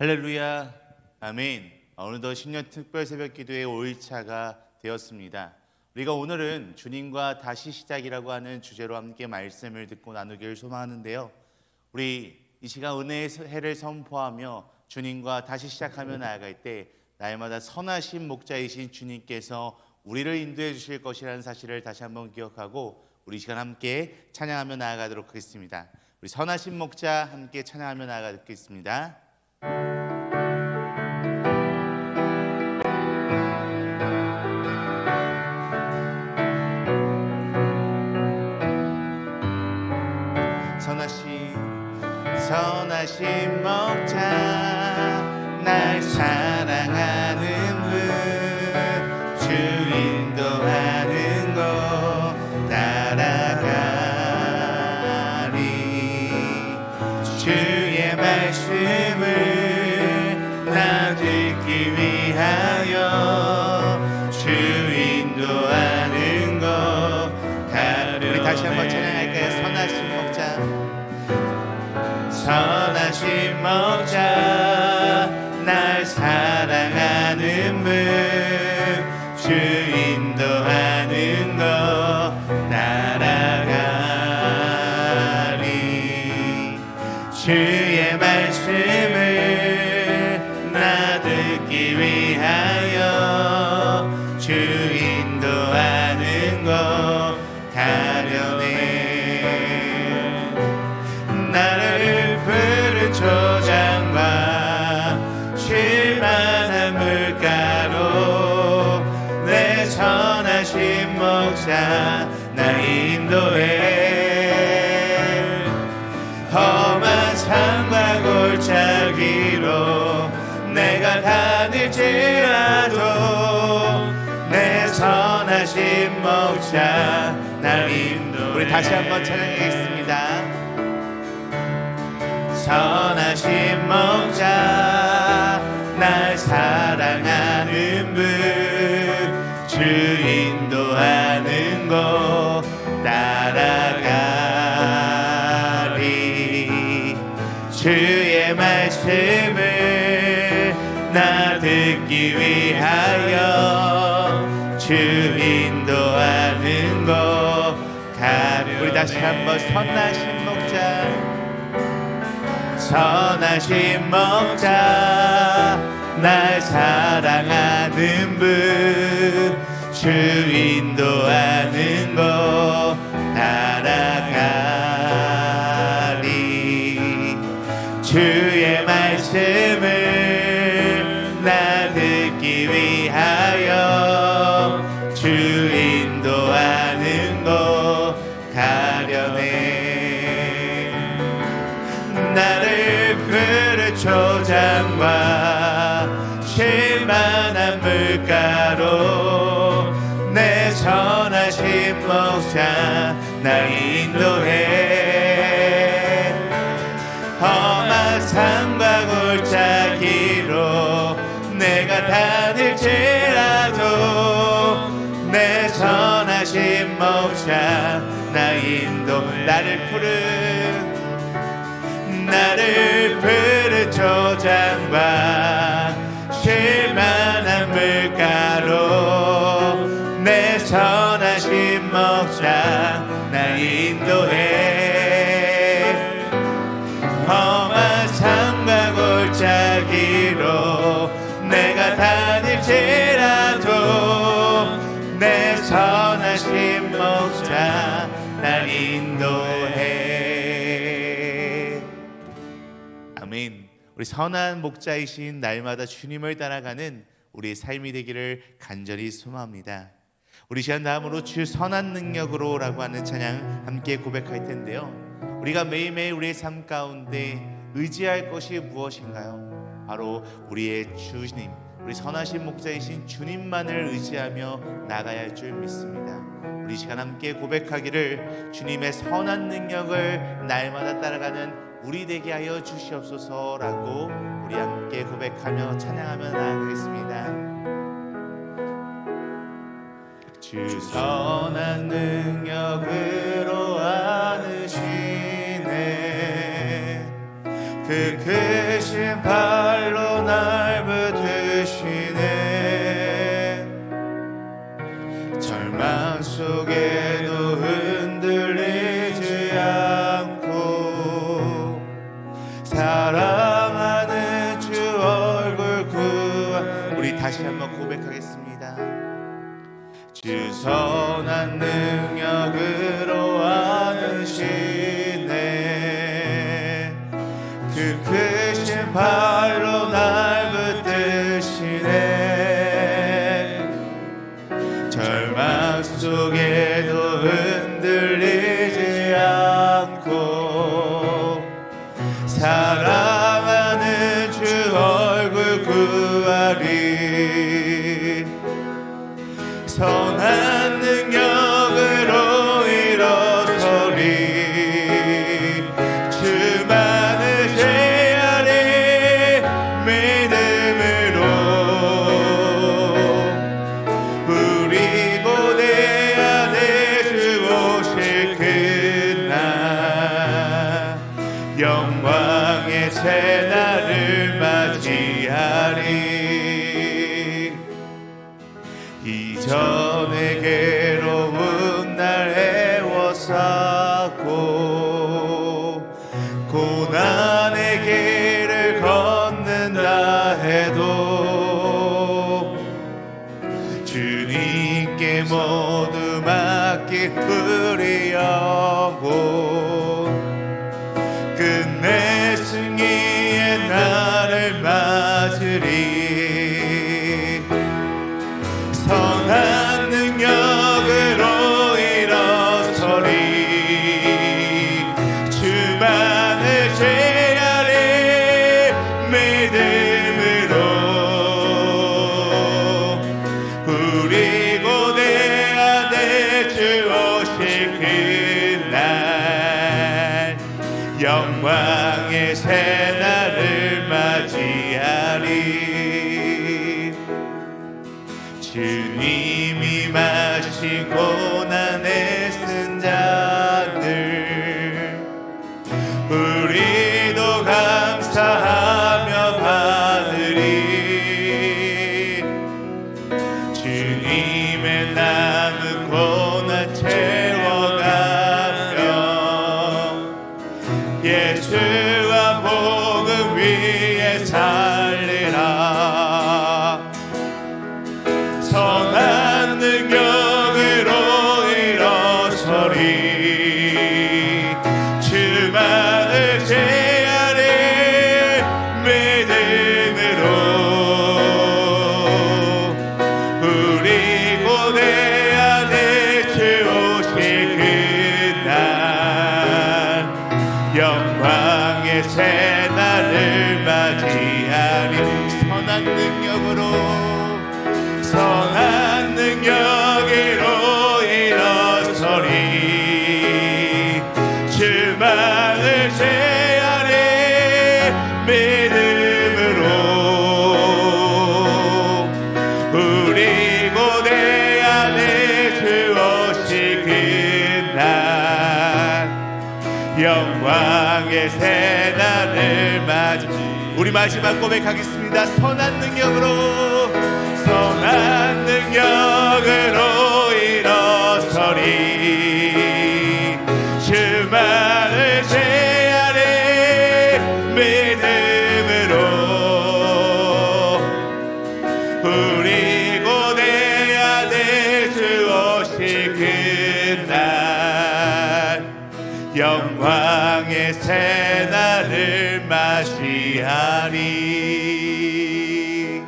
할렐루야, 아멘. 오늘도 신년 특별 새벽 기도의 5일차가 되었습니다. 우리가 오늘은 주님과 다시 시작이라고 하는 주제로 함께 말씀을 듣고 나누기를 소망하는데요. 우리 이 시간 은혜의 해를 선포하며 주님과 다시 시작하며 나아갈 때 날마다 선하신 목자이신 주님께서 우리를 인도해 주실 것이라는 사실을 다시 한번 기억하고 우리 시간 함께 찬양하며 나아가도록 하겠습니다. 우리 선하신 목자 함께 찬양하며 나아가겠습니다. 선하신 목자 날 사랑하는 분 주 인도하는 곳 따라가리 주의 말씀을 나 듣기 위하여 주 인도하는 곳 가려. 우리 다시 한번 찬양할까요? 선하신 목자 선하신 목자 날 사랑하는 분 주 인도하는 곳 따라가리 주의 말씀을 나 듣기 위하여 주 인도하는 곳 가려네. 나를 푸른 초장과 쉴만한 물가로 내 선하신 목자 나 인도해. 험한 산과 골짜기로 내가 다닐지라도 내 선하신 목자 날 인도해. 우리 다시 한번 찬양하겠습니다. 선하신 목자 날 사랑하는 분 주 인도하는 곳 따라가리 주의 말씀을 나 듣기 위하여 주 인도하는 곳 가려. 우리 다시 한번 선하신 목자 선하신 목자 날 사랑하는 분 주 인도하는 곳 따라가리 주의 말씀을 나 듣기 위하여 주 인도하는 곳 가려네. 나를 푸른 초장과 쉴만한 물가로 내 선하신 목자 나 인도해. 험한 산과 골짜기로 내가 다닐지라도 내 선하신 목자 나 인도해. 나를 푸른 초장과 쉴만한 물가로 내 선하신 목자 나 인도해. 험한 산과 골짜기로 내가 다닐지라도 내 선하신 목자 나 인도해. 아멘. 우리 선한 목자이신 날마다 주님을 따라가는 우리의 삶이 되기를 간절히 소망합니다. 우리 시간 다음으로 주 선한 능력으로 라고 하는 찬양 함께 고백할 텐데요. 우리가 매일매일 우리의 삶 가운데 의지할 것이 무엇인가요? 바로 우리의 주님, 우리 선하신 목자이신 주님만을 의지하며 나가야 할 줄 믿습니다. 우리 시간 함께 고백하기를 주님의 선한 능력을 날마다 따라가는 우리 되게 하여 주시옵소서라고 우리 함께 고백하며 찬양하며 나아가겠습니다. 주 선한 능력으로 안으시네 그 크신 발로 받고 고난의 길을 걷는다 해도 주님께 모두 맡긴 우리 영혼 끝내 승리의 날을 맞으리 선한 능력으로 일어서리 주만을 제하리 믿음으로 우리 고대 안에 주 오실 그날 영광의 새날을 맞이하리 주님이 마신 고난의 쓴 잔들 우리도 감사하며 받으리 주님의 남은 고난 채워가며 예수와 복음 위에 살리라 선한 능력으로 일어서리 주만을 제하리 믿음으로 우리 고대 안에 주 오실 그날 영광의 새날을 맞이하리 선한 능력으로 일어서리 주만을 제하리 믿음으로 우리 고대 안에 주 오실 그날 영광의 새날을 맞이 우리 마지막 고백하겠습니다. 선한 능력으로 일어서리 주만을 제하리 믿음으로 우리 고대 안에 주 오실 그날 영광의 새날을 맞이하리.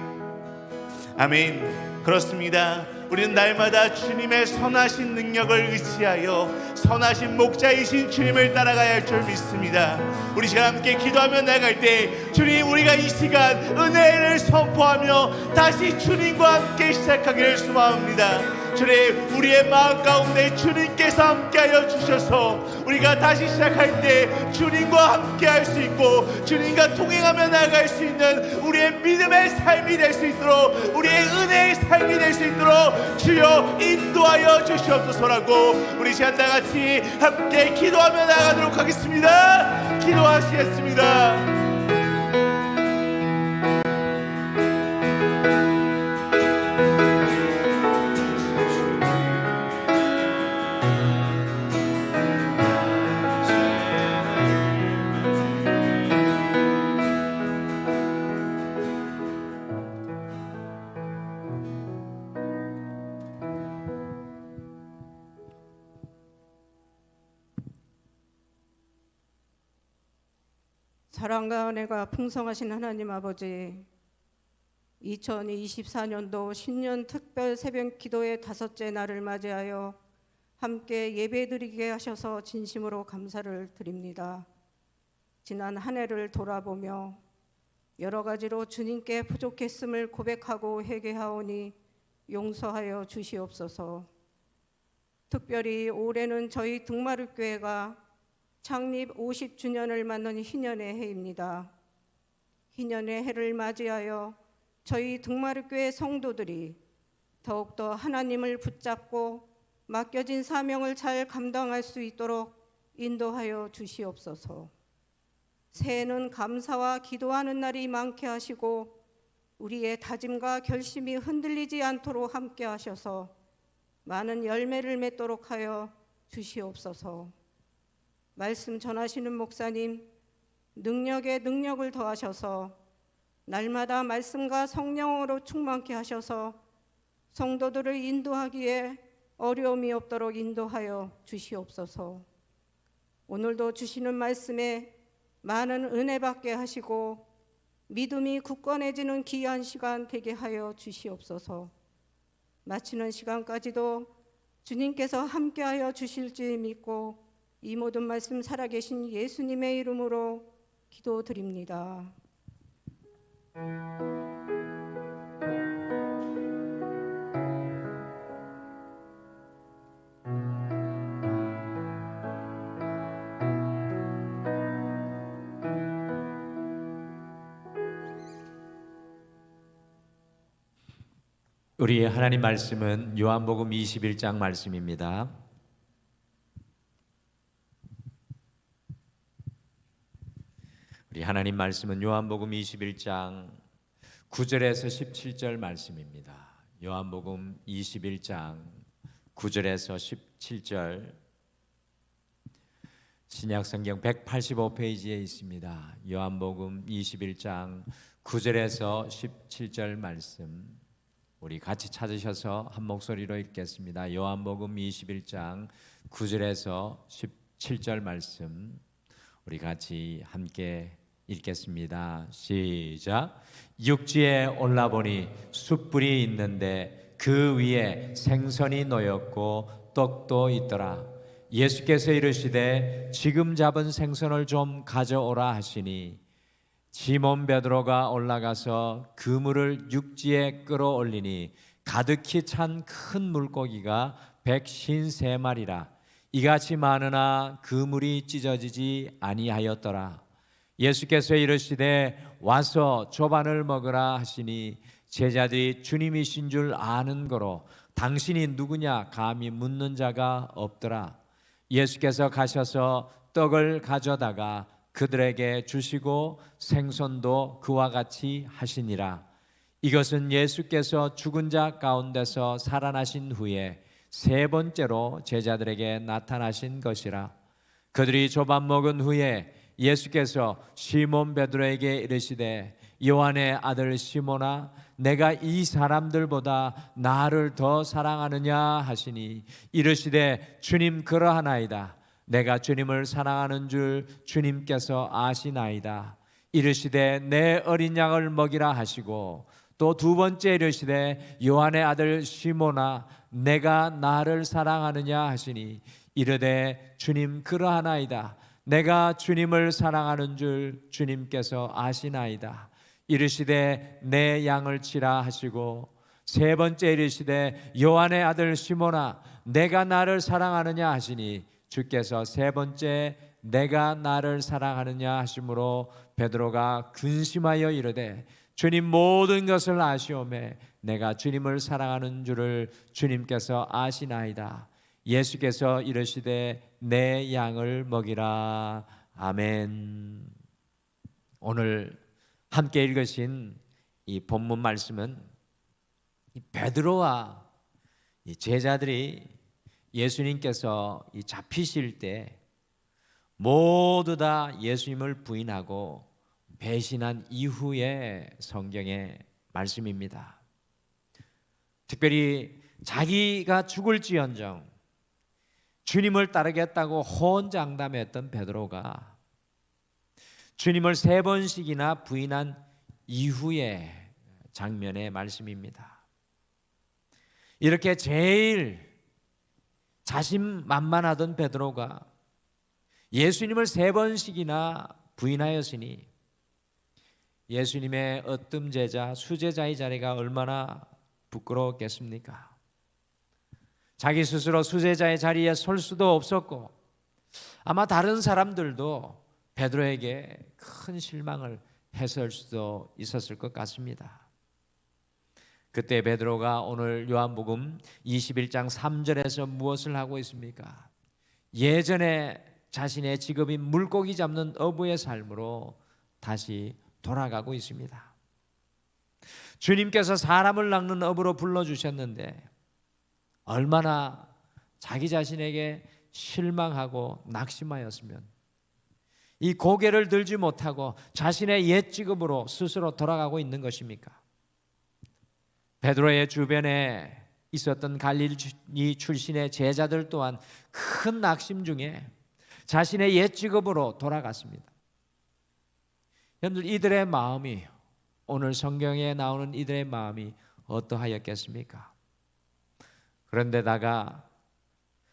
아멘. 그렇습니다. 우리는 날마다 주님의 선하신 능력을 의지하여 선하신 목자이신 주님을 따라가야 할 줄 믿습니다. 우리 시간 함께 기도하며 나갈 때 주님 우리가 이 시간 은혜를 선포하며 다시 주님과 함께 시작하기를 소망합니다. 주님 우리의 마음 가운데 주님께서 함께하여 주셔서 우리가 다시 시작할 때 주님과 함께할 수 있고 주님과 동행하며 나아갈 수 있는 우리의 믿음의 삶이 될 수 있도록 우리의 은혜의 삶이 될 수 있도록 주여 인도하여 주시옵소서라고 우리 시간 다같이 함께 기도하며 나아가도록 하겠습니다. 기도하시겠습니다. 사랑과 은혜가 풍성하신 하나님 아버지, 2024년도 신년 특별 새벽 기도의 5째 날을 맞이하여 함께 예배드리게 하셔서 진심으로 감사를 드립니다. 지난 한 해를 돌아보며 여러 가지로 주님께 부족했음을 고백하고 회개하오니 용서하여 주시옵소서. 특별히 올해는 저희 등마룻교회가 창립 50주년을 맞는 희년의 해입니다. 희년의 해를 맞이하여 저희 등마룻교회 성도들이 더욱더 하나님을 붙잡고 맡겨진 사명을 잘 감당할 수 있도록 인도하여 주시옵소서. 새해는 감사와 기도하는 날이 많게 하시고 우리의 다짐과 결심이 흔들리지 않도록 함께 하셔서 많은 열매를 맺도록 하여 주시옵소서. 말씀 전하시는 목사님 능력에 능력을 더하셔서 날마다 말씀과 성령으로 충만케 하셔서 성도들을 인도하기에 어려움이 없도록 인도하여 주시옵소서. 오늘도 주시는 말씀에 많은 은혜 받게 하시고 믿음이 굳건해지는 귀한 시간 되게 하여 주시옵소서. 마치는 시간까지도 주님께서 함께하여 주실지 믿고 이 모든 말씀 살아계신 예수님의 이름으로 기도드립니다. 우리 하나님 말씀은 요한복음 21장 말씀입니다. 우리 하나님 말씀은 요한복음 21장 9절에서 17절 말씀입니다. 요한복음 21장 9절에서 17절 신약성경 185페이지에 있습니다. 요한복음 21장 9절에서 17절 말씀 우리 같이 찾으셔서 한 목소리로 읽겠습니다. 요한복음 21장 9절에서 17절 말씀 우리 같이 함께 읽겠습니다. 시작. 육지에 올라보니 숯불이 있는데 그 위에 생선이 놓였고 떡도 있더라. 예수께서 이르시되 지금 잡은 생선을 좀 가져오라 하시니 시몬 베드로가 올라가서 그물을 육지에 끌어올리니 가득히 찬 큰 물고기가 153마리라. 이같이 많으나 그물이 찢어지지 아니하였더라. 예수께서 이르시되 와서 조반을 먹으라 하시니 제자들이 주님이신 줄 아는 거로 당신이 누구냐 감히 묻는 자가 없더라. 예수께서 가셔서 떡을 가져다가 그들에게 주시고 생선도 그와 같이 하시니라. 이것은 예수께서 죽은 자 가운데서 살아나신 후에 세 번째로 제자들에게 나타나신 것이라. 그들이 조반 먹은 후에 예수께서 시몬 베드로에게 이르시되 요한의 아들 시몬아 내가 이 사람들보다 나를 더 사랑하느냐 하시니 이르시되 주님 그러하나이다. 내가 주님을 사랑하는 줄 주님께서 아시나이다. 이르시되 내 어린 양을 먹이라 하시고 또 두 번째 이르시되 요한의 아들 시몬아 내가 나를 사랑하느냐 하시니 이르되 주님 그러하나이다. 내가 주님을 사랑하는 줄 주님께서 아시나이다. 이르시되 내 양을 치라 하시고 세 번째 이르시되 요한의 아들 시몬아 내가 나를 사랑하느냐 하시니 주께서 세 번째 내가 나를 사랑하느냐 하심으로 베드로가 근심하여 이르되 주님 모든 것을 아시오매 내가 주님을 사랑하는 줄을 주님께서 아시나이다. 예수께서 이르시되 내 양을 먹이라. 아멘. 오늘 함께 읽으신 이 본문 말씀은 베드로와 제자들이 예수님께서 잡히실 때 모두 다 예수님을 부인하고 배신한 이후의 성경의 말씀입니다. 특별히 자기가 죽을지언정 주님을 따르겠다고 호언장담했던 베드로가 주님을 세 번씩이나 부인한 이후의 장면의 말씀입니다. 이렇게 제일 자신만만하던 베드로가 예수님을 세 번씩이나 부인하였으니 예수님의 어뜸 제자, 수제자의 자리가 얼마나 부끄러웠겠습니까? 자기 스스로 수제자의 자리에 설 수도 없었고 아마 다른 사람들도 베드로에게 큰 실망을 했을 수도 있었을 것 같습니다. 그때 베드로가 오늘 요한복음 21장 3절에서 무엇을 하고 있습니까? 예전에 자신의 직업인 물고기 잡는 어부의 삶으로 다시 돌아가고 있습니다. 주님께서 사람을 낚는 어부로 불러주셨는데 얼마나 자기 자신에게 실망하고 낙심하였으면 이 고개를 들지 못하고 자신의 옛 직업으로 스스로 돌아가고 있는 것입니까? 베드로의 주변에 있었던 갈릴리 출신의 제자들 또한 큰 낙심 중에 자신의 옛 직업으로 돌아갔습니다. 여러분들, 이들의 마음이, 오늘 성경에 나오는 이들의 마음이 어떠하였겠습니까? 그런데다가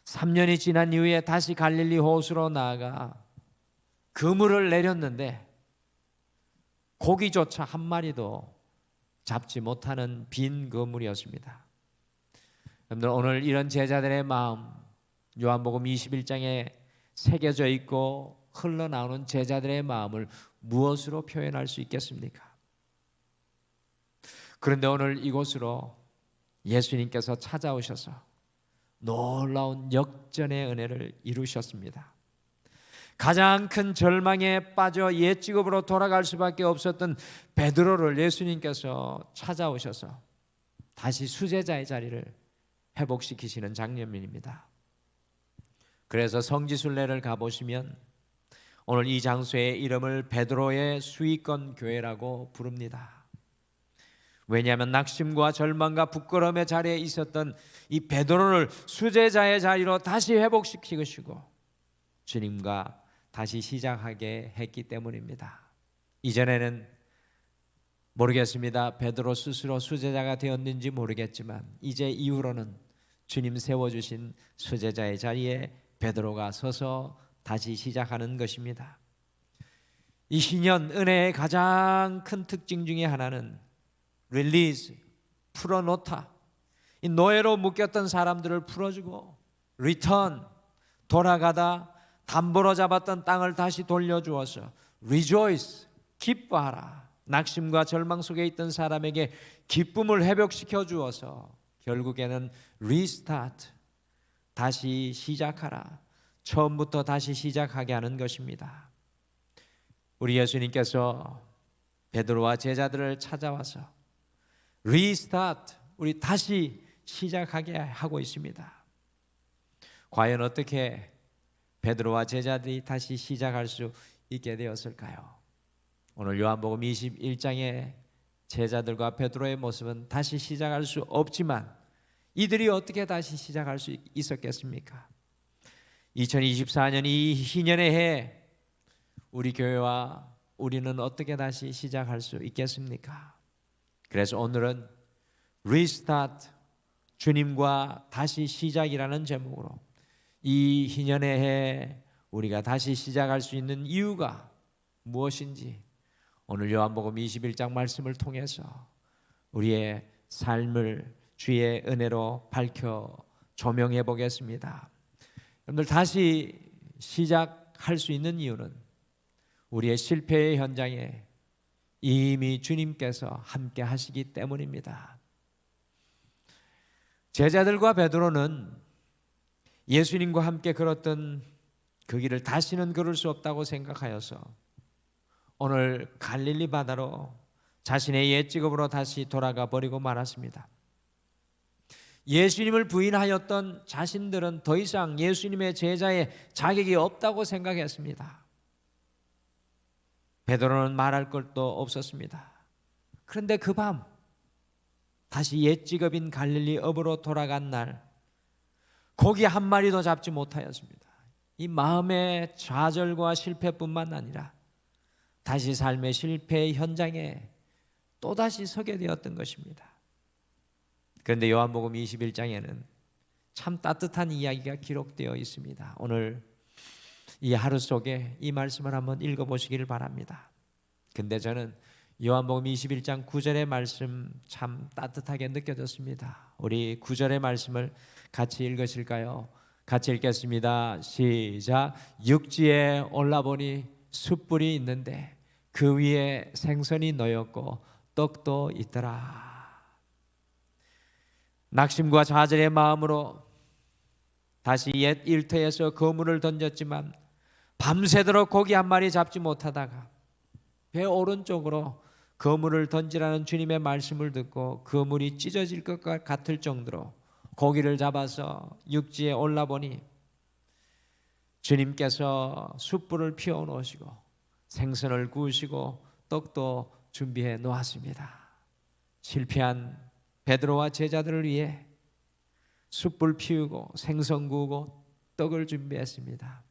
3년이 지난 이후에 다시 갈릴리 호수로 나아가 그물을 내렸는데 고기조차 한 마리도 잡지 못하는 빈 그물이었습니다. 여러분들, 오늘 이런 제자들의 마음, 요한복음 21장에 새겨져 있고 흘러나오는 제자들의 마음을 무엇으로 표현할 수 있겠습니까? 그런데 오늘 이곳으로 예수님께서 찾아오셔서 놀라운 역전의 은혜를 이루셨습니다. 가장 큰 절망에 빠져 옛 직업으로 돌아갈 수밖에 없었던 베드로를 예수님께서 찾아오셔서 다시 수제자의 자리를 회복시키시는 장면입니다. 그래서 성지순례를 가보시면 오늘 이 장소의 이름을 베드로의 수위권 교회라고 부릅니다. 왜냐하면 낙심과 절망과 부끄러움의 자리에 있었던 이 베드로를 수제자의 자리로 다시 회복시키시고 주님과 다시 시작하게 했기 때문입니다. 이전에는 모르겠습니다. 베드로 스스로 수제자가 되었는지 모르겠지만 이제 이후로는 주님 세워주신 수제자의 자리에 베드로가 서서 다시 시작하는 것입니다. 이 신년 은혜의 가장 큰 특징 중에 하나는 릴리즈, 풀어놓다. 이 노예로 묶였던 사람들을 풀어주고 리턴, 돌아가다 담보로 잡았던 땅을 다시 돌려주어서 rejoice, 기뻐하라. 낙심과 절망 속에 있던 사람에게 기쁨을 회복시켜 주어서 결국에는 restart, 다시 시작하라. 처음부터 다시 시작하게 하는 것입니다. 우리 예수님께서 베드로와 제자들을 찾아와서 restart, 우리 다시 시작하게 하고 있습니다. 과연 어떻게 베드로와 제자들이 다시 시작할 수 있게 되었을까요? 오늘 요한복음 21장의 제자들과 베드로의 모습은 다시 시작할 수 없지만 이들이 어떻게 다시 시작할 수 있었겠습니까? 2024년 이 희년의 해 우리 교회와 우리는 어떻게 다시 시작할 수 있겠습니까? 그래서 오늘은 Restart, 주님과 다시 시작이라는 제목으로 이 희년의 해 우리가 다시 시작할 수 있는 이유가 무엇인지 오늘 요한복음 21장 말씀을 통해서 우리의 삶을 주의 은혜로 밝혀 조명해 보겠습니다. 여러분들, 다시 시작할 수 있는 이유는 우리의 실패의 현장에 이미 주님께서 함께 하시기 때문입니다. 제자들과 베드로는 예수님과 함께 걸었던 그 길을 다시는 걸을 수 없다고 생각하여서 오늘 갈릴리 바다로 자신의 옛 직업으로 다시 돌아가 버리고 말았습니다. 예수님을 부인하였던 자신들은 더 이상 예수님의 제자의 자격이 없다고 생각했습니다. 베드로는 말할 것도 없었습니다. 그런데 그 밤 다시 옛 직업인 갈릴리 업으로 돌아간 날 고기 한 마리도 잡지 못하였습니다. 이 마음의 좌절과 실패뿐만 아니라 다시 삶의 실패의 현장에 또다시 서게 되었던 것입니다. 그런데 요한복음 21장에는 참 따뜻한 이야기가 기록되어 있습니다. 오늘 이 하루 속에 이 말씀을 한번 읽어보시기를 바랍니다. 근데 저는 요한복음 21장 9절의 말씀 참 따뜻하게 느껴졌습니다. 우리 9절의 말씀을 같이 읽으실까요? 같이 읽겠습니다. 시작. 육지에 올라보니 숯불이 있는데 그 위에 생선이 놓였고 떡도 있더라. 낙심과 좌절의 마음으로 다시 옛 일터에서 그물을 던졌지만 밤새도록 고기 한 마리 잡지 못하다가 배 오른쪽으로 그물을 던지라는 주님의 말씀을 듣고 그물이 찢어질 것 같을 정도로 고기를 잡아서 육지에 올라보니 주님께서 숯불을 피워 놓으시고 생선을 구우시고 떡도 준비해 놓았습니다. 실패한 베드로와 제자들을 위해 숯불 피우고 생선 구우고 떡을 준비했습니다.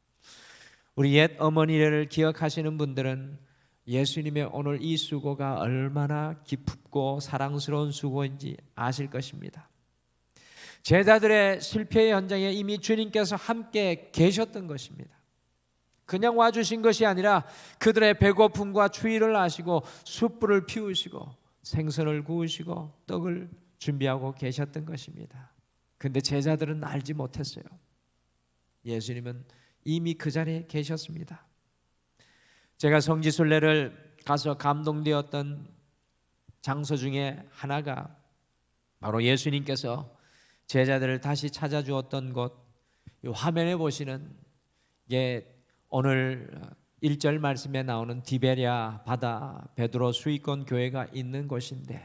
우리 옛 어머니를 기억하시는 분들은 예수님의 오늘 이 수고가 얼마나 기쁘고 사랑스러운 수고인지 아실 것입니다. 제자들의 실패의 현장에 이미 주님께서 함께 계셨던 것입니다. 그냥 와주신 것이 아니라 그들의 배고픔과 추위를 아시고 숯불을 피우시고 생선을 구우시고 떡을 준비하고 계셨던 것입니다. 그런데 제자들은 알지 못했어요. 예수님은 이미 그 자리에 계셨습니다. 제가 성지순례를 가서 감동되었던 장소 중에 하나가 바로 예수님께서 제자들을 다시 찾아주었던 곳, 이 화면에 보시는 게 오늘 1절 말씀에 나오는 디베랴 바다 베드로 수익권 교회가 있는 곳인데,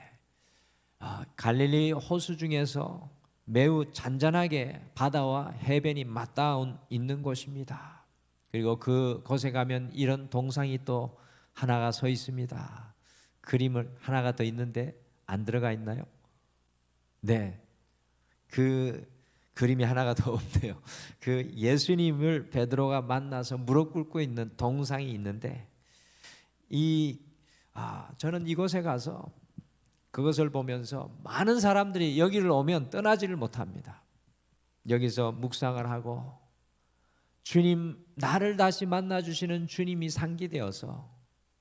갈릴리 호수 중에서 매우 잔잔하게 바다와 해변이 맞닿아 있는 곳입니다. 그리고 그곳에 가면 이런 동상이 또 하나가 서 있습니다. 그림을 하나가 더 있는데 안 들어가 있나요? 네, 그 그림이 하나가 더 없네요. 그 예수님을 베드로가 만나서 무릎 꿇고 있는 동상이 있는데, 저는 이곳에 가서 그것을 보면서 많은 사람들이 여기를 오면 떠나지를 못합니다. 여기서 묵상을 하고 주님, 나를 다시 만나주시는 주님이 상기되어서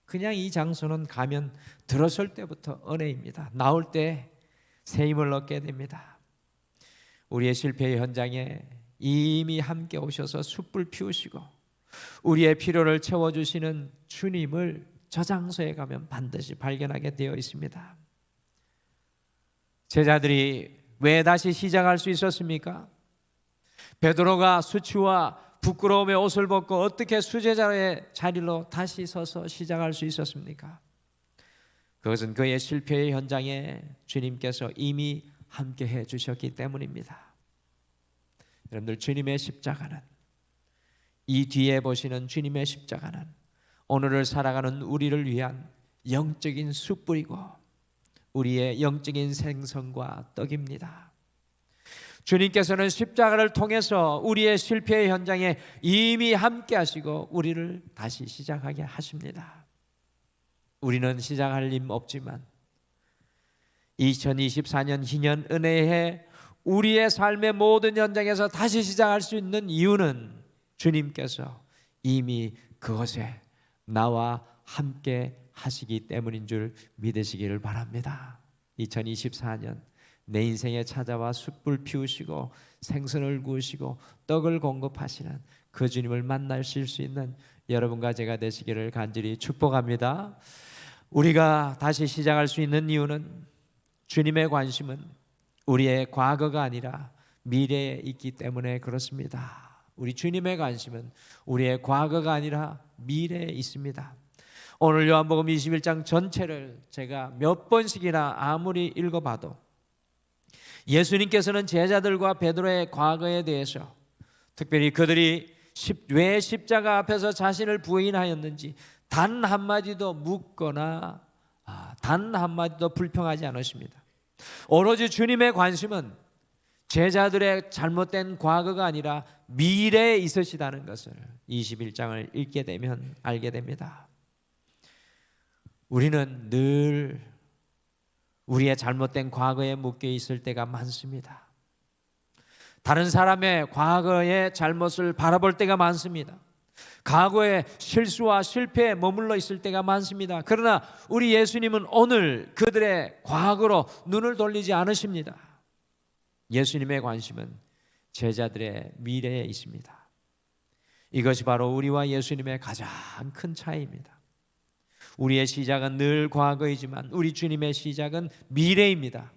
그냥 이 장소는 가면 들어설 때부터 은혜입니다. 나올 때 새 힘을 얻게 됩니다. 우리의 실패의 현장에 이미 함께 오셔서 숯불 피우시고 우리의 필요를 채워주시는 주님을 저 장소에 가면 반드시 발견하게 되어 있습니다. 제자들이 왜 다시 시작할 수 있었습니까? 베드로가 수치와 부끄러움의 옷을 벗고 어떻게 수제자의 자리로 다시 서서 시작할 수 있었습니까? 그것은 그의 실패의 현장에 주님께서 이미 함께 해 주셨기 때문입니다. 여러분들, 주님의 십자가는, 이 뒤에 보시는 주님의 십자가는 오늘을 살아가는 우리를 위한 영적인 숯불이고 우리의 영적인 생선과 떡입니다. 주님께서는 십자가를 통해서 우리의 실패의 현장에 이미 함께 하시고 우리를 다시 시작하게 하십니다. 우리는 시작할 힘 없지만 2024년 희년 은혜의 해, 우리의 삶의 모든 현장에서 다시 시작할 수 있는 이유는 주님께서 이미 그것에 나와 함께 하시기 때문인 줄 믿으시기를 바랍니다. 2024년 내 인생에 찾아와 숯불 피우시고 생선을 구우시고 떡을 공급하시는 그 주님을 만나실 수 있는 여러분과 제가 되시기를 간절히 축복합니다. 우리가 다시 시작할 수 있는 이유는 주님의 관심은 우리의 과거가 아니라 미래에 있기 때문에 그렇습니다. 우리 주님의 관심은 우리의 과거가 아니라 미래에 있습니다. 오늘 요한복음 21장 전체를 제가 몇 번씩이나 아무리 읽어봐도 예수님께서는 제자들과 베드로의 과거에 대해서, 특별히 그들이 왜 십자가 앞에서 자신을 부인하였는지 단 한마디도 묻거나 단 한마디도 불평하지 않으십니다. 오로지 주님의 관심은 제자들의 잘못된 과거가 아니라 미래에 있으시다는 것을 21장을 읽게 되면 알게 됩니다. 우리는 늘 우리의 잘못된 과거에 묶여 있을 때가 많습니다. 다른 사람의 과거의 잘못을 바라볼 때가 많습니다. 과거의 실수와 실패에 머물러 있을 때가 많습니다. 그러나 우리 예수님은 오늘 그들의 과거로 눈을 돌리지 않으십니다. 예수님의 관심은 제자들의 미래에 있습니다. 이것이 바로 우리와 예수님의 가장 큰 차이입니다. 우리의 시작은 늘 과거이지만 우리 주님의 시작은 미래입니다.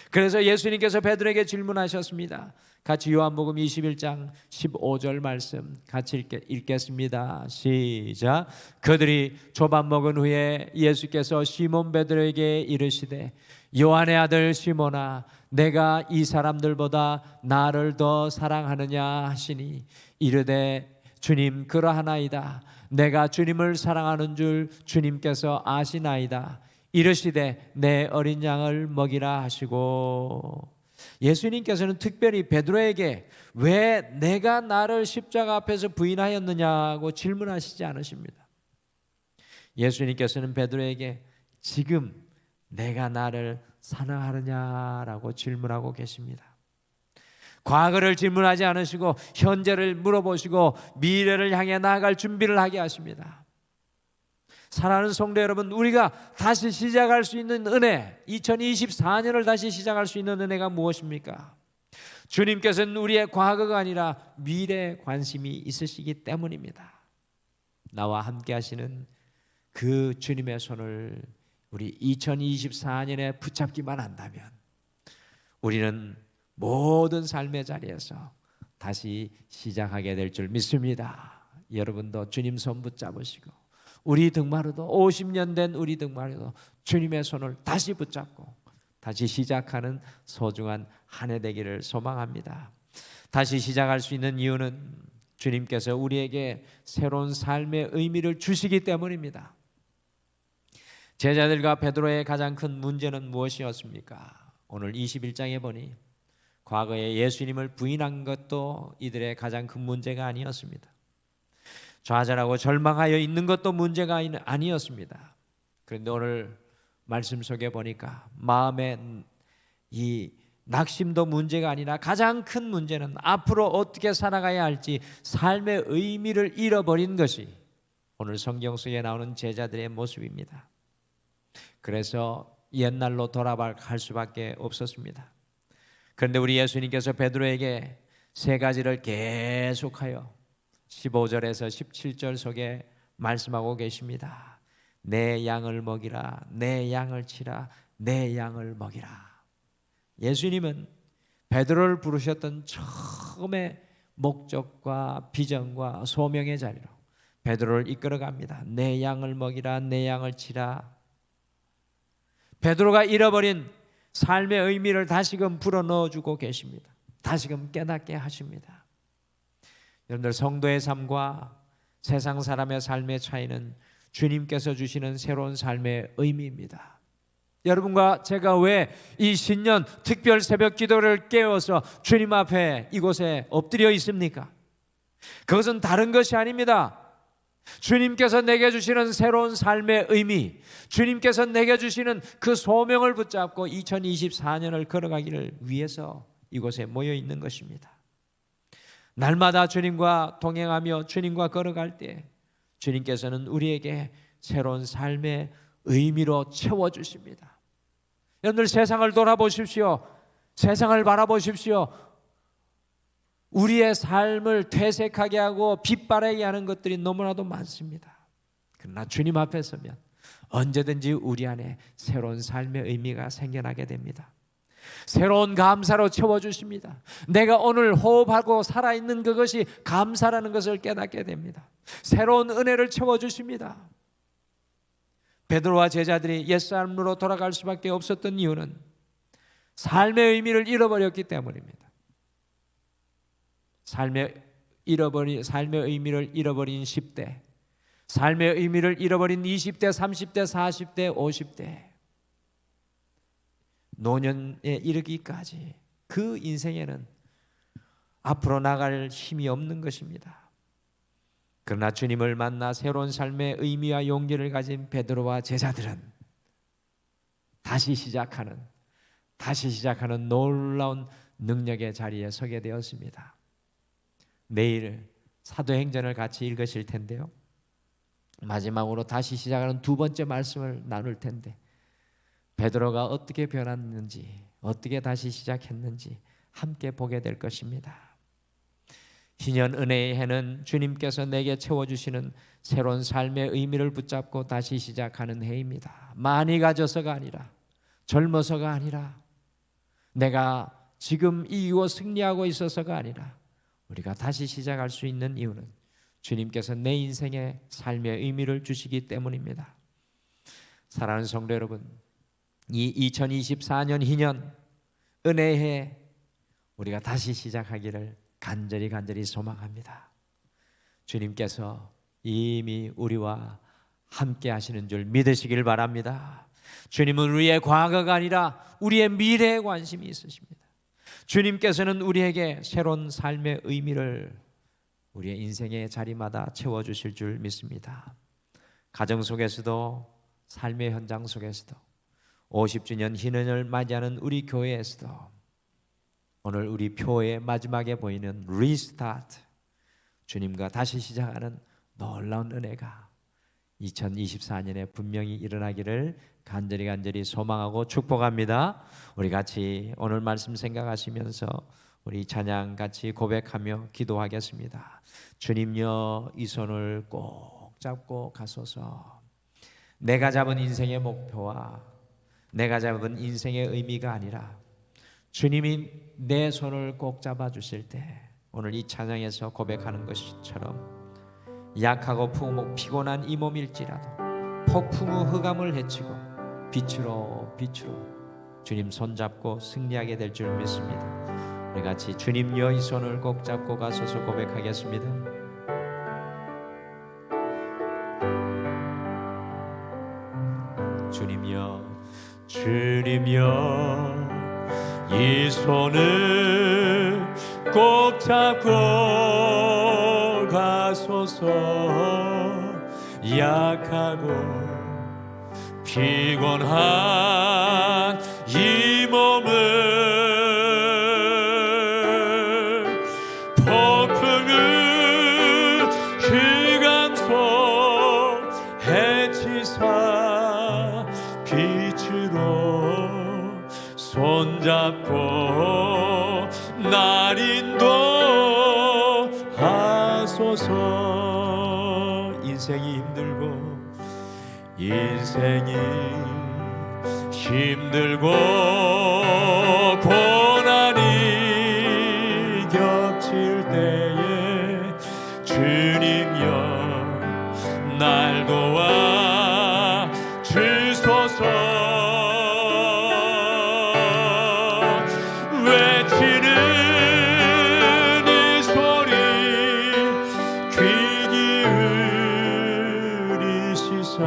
그래서 예수님께서 베드로에게 질문하셨습니다. 같이 요한복음 21장 15절 말씀 같이 읽겠습니다. 시작. 그들이 조밥 먹은 후에 예수께서 시몬 베드로에게 이르시되 요한의 아들 시몬아 내가 이 사람들보다 나를 더 사랑하느냐 하시니 이르되 주님 그러하나이다. 내가 주님을 사랑하는 줄 주님께서 아시나이다. 이르시되 내 어린 양을 먹이라 하시고, 예수님께서는 특별히 베드로에게 왜 내가 나를 십자가 앞에서 부인하였느냐고 질문하시지 않으십니다. 예수님께서는 베드로에게 지금 내가 나를 사랑하느냐라고 질문하고 계십니다. 과거를 질문하지 않으시고 현재를 물어보시고 미래를 향해 나아갈 준비를 하게 하십니다. 사랑하는 성도 여러분, 우리가 다시 시작할 수 있는 은혜, 2024년을 다시 시작할 수 있는 은혜가 무엇입니까? 주님께서는 우리의 과거가 아니라 미래에 관심이 있으시기 때문입니다. 나와 함께 하시는 그 주님의 손을 우리 2024년에 붙잡기만 한다면 우리는 모든 삶의 자리에서 다시 시작하게 될 줄 믿습니다. 여러분도 주님 손 붙잡으시고 우리 등마루도 50년 된 우리 등마루도 주님의 손을 다시 붙잡고 다시 시작하는 소중한 한 해 되기를 소망합니다. 다시 시작할 수 있는 이유는 주님께서 우리에게 새로운 삶의 의미를 주시기 때문입니다. 제자들과 베드로의 가장 큰 문제는 무엇이었습니까? 오늘 21장에 보니 과거에 예수님을 부인한 것도 이들의 가장 큰 문제가 아니었습니다. 좌절하고 절망하여 있는 것도 문제가 아니었습니다. 그런데 오늘 말씀 속에 보니까 마음의 이 낙심도 문제가 아니라 가장 큰 문제는 앞으로 어떻게 살아가야 할지 삶의 의미를 잃어버린 것이 오늘 성경 속에 나오는 제자들의 모습입니다. 그래서 옛날로 돌아갈 수밖에 없었습니다. 그런데 우리 예수님께서 베드로에게 세 가지를 계속하여 15절에서 17절 속에 말씀하고 계십니다. 내 양을 먹이라, 내 양을 치라, 내 양을 먹이라. 예수님은 베드로를 부르셨던 처음의 목적과 비전과 소명의 자리로 베드로를 이끌어갑니다. 내 양을 먹이라, 내 양을 치라. 베드로가 잃어버린 삶의 의미를 다시금 불어넣어주고 계십니다. 다시금 깨닫게 하십니다. 여러분들, 성도의 삶과 세상 사람의 삶의 차이는 주님께서 주시는 새로운 삶의 의미입니다. 여러분과 제가 왜 이 신년 특별 새벽 기도를 깨워서 주님 앞에 이곳에 엎드려 있습니까? 그것은 다른 것이 아닙니다. 주님께서 내게 주시는 새로운 삶의 의미, 주님께서 내게 주시는 그 소명을 붙잡고 2024년을 걸어가기를 위해서 이곳에 모여 있는 것입니다. 날마다 주님과 동행하며 주님과 걸어갈 때 주님께서는 우리에게 새로운 삶의 의미로 채워주십니다. 여러분들, 세상을 돌아보십시오. 세상을 바라보십시오. 우리의 삶을 퇴색하게 하고 빛바라게 하는 것들이 너무나도 많습니다. 그러나 주님 앞에 서면 언제든지 우리 안에 새로운 삶의 의미가 생겨나게 됩니다. 새로운 감사로 채워주십니다. 내가 오늘 호흡하고 살아있는 그것이 감사라는 것을 깨닫게 됩니다. 새로운 은혜를 채워주십니다. 베드로와 제자들이 옛삶으로 돌아갈 수밖에 없었던 이유는 삶의 의미를 잃어버렸기 때문입니다. 삶의 의미를 잃어버린 10대, 삶의 의미를 잃어버린 20대, 30대, 40대, 50대, 노년에 이르기까지 그 인생에는 앞으로 나갈 힘이 없는 것입니다. 그러나 주님을 만나 새로운 삶의 의미와 용기를 가진 베드로와 제자들은 다시 시작하는 놀라운 능력의 자리에 서게 되었습니다. 내일 사도행전을 같이 읽으실 텐데요, 마지막으로 다시 시작하는 두 번째 말씀을 나눌 텐데 베드로가 어떻게 변했는지, 어떻게 다시 시작했는지 함께 보게 될 것입니다. 신년 은혜의 해는 주님께서 내게 채워주시는 새로운 삶의 의미를 붙잡고 다시 시작하는 해입니다. 많이 가져서가 아니라, 젊어서가 아니라, 내가 지금 이기고 승리하고 있어서가 아니라 우리가 다시 시작할 수 있는 이유는 주님께서 내 인생의 삶의 의미를 주시기 때문입니다. 사랑하는 성도 여러분, 이 2024년 희년 은혜해 우리가 다시 시작하기를 간절히 소망합니다. 주님께서 이미 우리와 함께 하시는 줄 믿으시길 바랍니다. 주님은 우리의 과거가 아니라 우리의 미래에 관심이 있으십니다. 주님께서는 우리에게 새로운 삶의 의미를 우리의 인생의 자리마다 채워주실 줄 믿습니다. 가정 속에서도 삶의 현장 속에서도 50주년 희년을 맞이하는 우리 교회에서도 오늘 우리 표의 마지막에 보이는 리스타트, 주님과 다시 시작하는 놀라운 은혜가 2024년에 분명히 일어나기를 간절히 소망하고 축복합니다. 우리 같이 오늘 말씀 생각하시면서 우리 찬양 같이 고백하며 기도하겠습니다. 주님여, 이 손을 꼭 잡고 가소서. 내가 잡은 인생의 목표와 내가 잡은 인생의 의미가 아니라 주님이 내 손을 꼭 잡아주실 때 오늘 이 찬양에서 고백하는 것처럼 약하고 피곤한 이 몸일지라도 폭풍우 흑암을 헤치고 빛으로 주님 손잡고 승리하게 될 줄 믿습니다. 우리 같이 주님여, 이 손을 꼭 잡고 가소서 고백하겠습니다. 주님여, 이 손을 꼭 잡고 가소서. 약하고 피곤한 이 몸을 폭풍을 흑암 속 헤치사 빛으로 손잡고 날 인도하소서. 인생이 힘들고 고난이 겹칠 때에 주님여, 날 도와 주소서. 외치는 이 소리 귀 기울이시사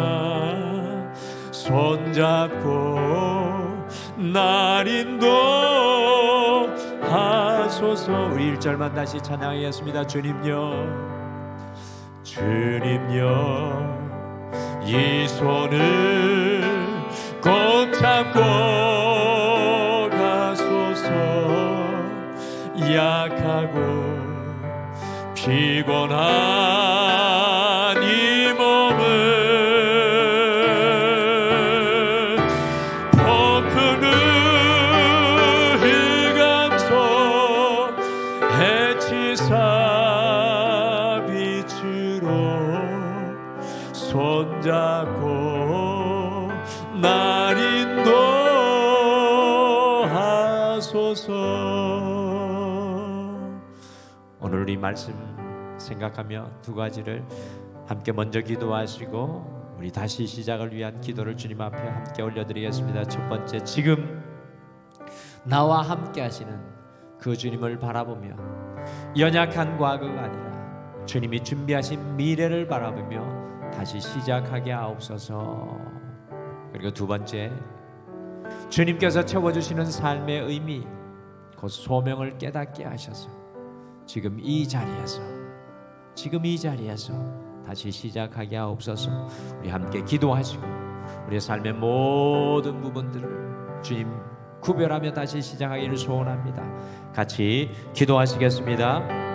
손잡고 날 인도하소서. 우리 1절만 다시 찬양하겠습니다. 주님여, 이 손을 꼭 잡고 가소서. 약하고 피곤한 이 몸을 손잡고 날 인도하소서. 오늘 우리 말씀 생각하며 두 가지를 함께 먼저 기도하시고 우리 다시 시작을 위한 기도를 주님 앞에 함께 올려드리겠습니다. 첫 번째, 지금 나와 함께 하시는 그 주님을 바라보며 연약한 과거가 아니라 주님이 준비하신 미래를 바라보며 다시 시작하게 하옵소서. 그리고 두 번째, 주님께서 채워주시는 삶의 의미, 그 소명을 깨닫게 하셔서 지금 이 자리에서 다시 시작하게 하옵소서. 우리 함께 기도하시고 우리의 삶의 모든 부분들을 주님 구별하며 다시 시작하기를 소원합니다. 같이 기도하시겠습니다.